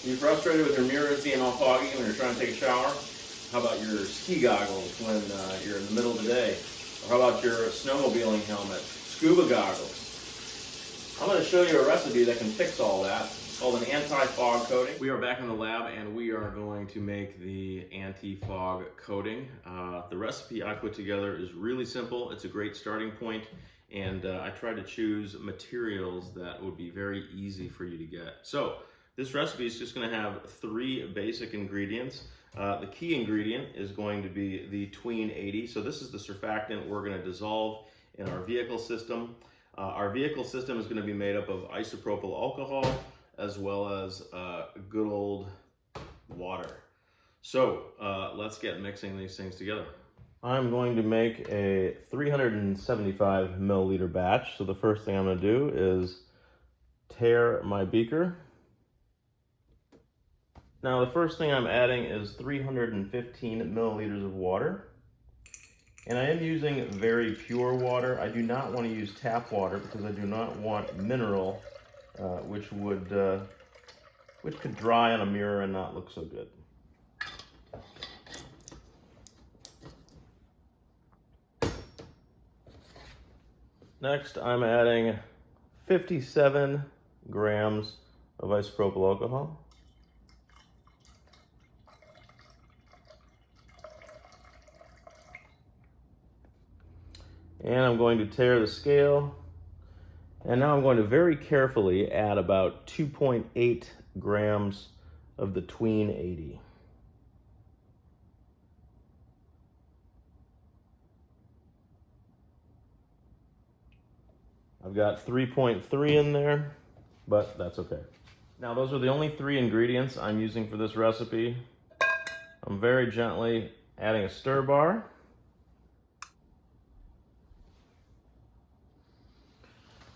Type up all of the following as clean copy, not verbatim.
You frustrated with your mirrors being all foggy when you're trying to take a shower? How about your ski goggles when you're in the middle of the day? Or how about your snowmobiling helmet, scuba goggles? I'm going to show you a recipe that can fix all that. It's called an anti-fog coating. We are back in the lab and we are going to make the anti-fog coating. The recipe I put together is really simple. It's a great starting point, and I tried to choose materials that would be very easy for you to get. So this recipe is just going to have 3 basic ingredients. The key ingredient is going to be the Tween 80. So this is the surfactant we're going to dissolve in our vehicle system. Our vehicle system is going to be made up of isopropyl alcohol as well as good old water. So let's get mixing these things together. I'm going to make a 375 milliliter batch. So the first thing I'm going to do is tare my beaker. Now the first thing I'm adding is 315 milliliters of water. And I am using very pure water. I do not want to use tap water because I do not want mineral, which could dry on a mirror and not look so good. Next, I'm adding 57 grams of isopropyl alcohol. And I'm going to tare the scale. And now I'm going to very carefully add about 2.8 grams of the Tween 80. I've got 3.3 in there, but that's okay. Now those are the only 3 ingredients I'm using for this recipe. I'm very gently adding a stir bar.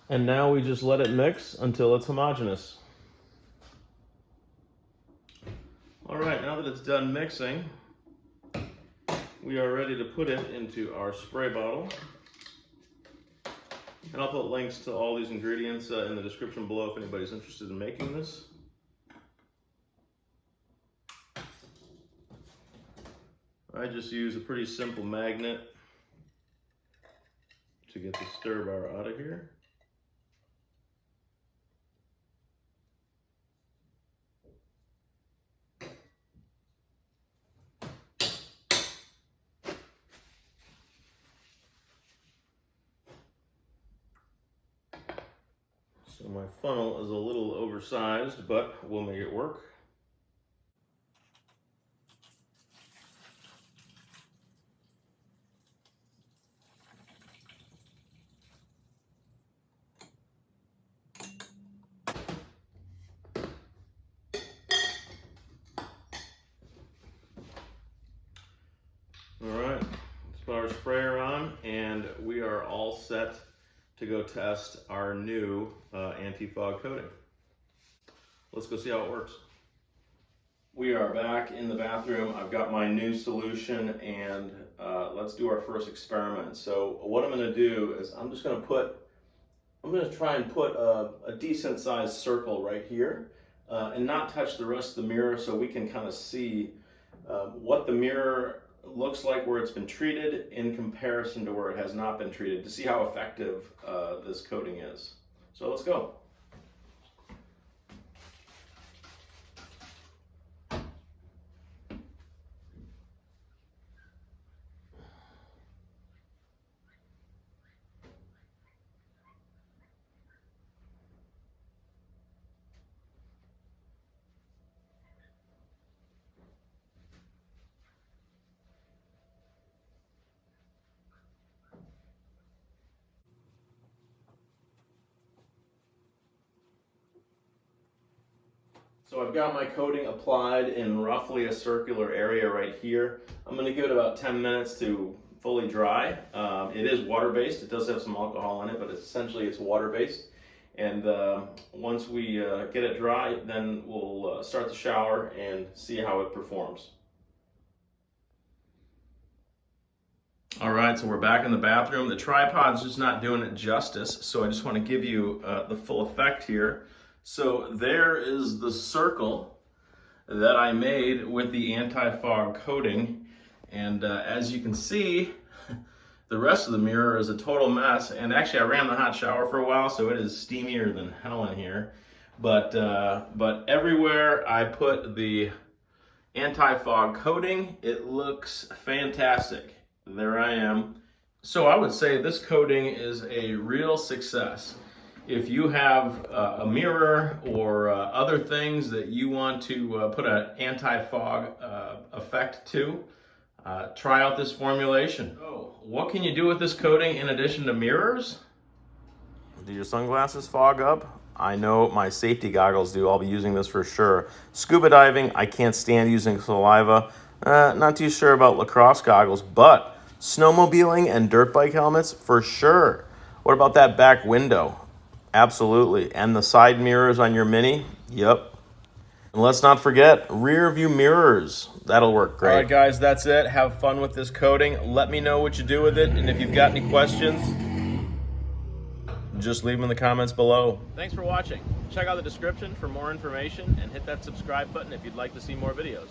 And now we just let it mix until it's homogeneous. All right, now that it's done mixing, we are ready to put it into our spray bottle. And I'll put links to all these ingredients in the description below if anybody's interested in making this. I just use a pretty simple magnet to get the stir bar out of here. So my funnel is a little oversized, but we'll make it work. All right, let's put our sprayer on, and we are all set to go test our new anti-fog coating. Let's go see how it works. We are back in the bathroom. I've got my new solution, and let's do our first experiment. So what I'm gonna do is I'm gonna try and put a decent sized circle right here and not touch the rest of the mirror, so we can kind of see what the mirror looks like where it's been treated in comparison to where it has not been treated, to see how effective this coating is. So let's go. So I've got my coating applied in roughly a circular area right here. I'm going to give it about 10 minutes to fully dry. It is water-based. It does have some alcohol in it, but essentially it's water-based. And once we get it dry, then we'll start the shower and see how it performs. All right, so we're back in the bathroom. The tripod's just not doing it justice, so I just want to give you the full effect here. So there is the circle that I made with the anti-fog coating. And as you can see, the rest of the mirror is a total mess. And actually I ran the hot shower for a while, so it is steamier than hell in here. But everywhere I put the anti-fog coating, it looks fantastic. There I am. So I would say this coating is a real success. If you have a mirror or other things that you want to put an anti-fog effect to, try out this formulation. So, what can you do with this coating in addition to mirrors? Do your sunglasses fog up? I know my safety goggles do. I'll be using this for sure. Scuba diving, I can't stand using saliva. Not too sure about lacrosse goggles, but snowmobiling and dirt bike helmets, for sure. What about that back window? Absolutely. And the side mirrors on your Mini? Yep. And let's not forget rear view mirrors. That'll work great. All right, guys, that's it. Have fun with this coating. Let me know what you do with it. And if you've got any questions, just leave them in the comments below. Thanks for watching. Check out the description for more information and hit that subscribe button if you'd like to see more videos.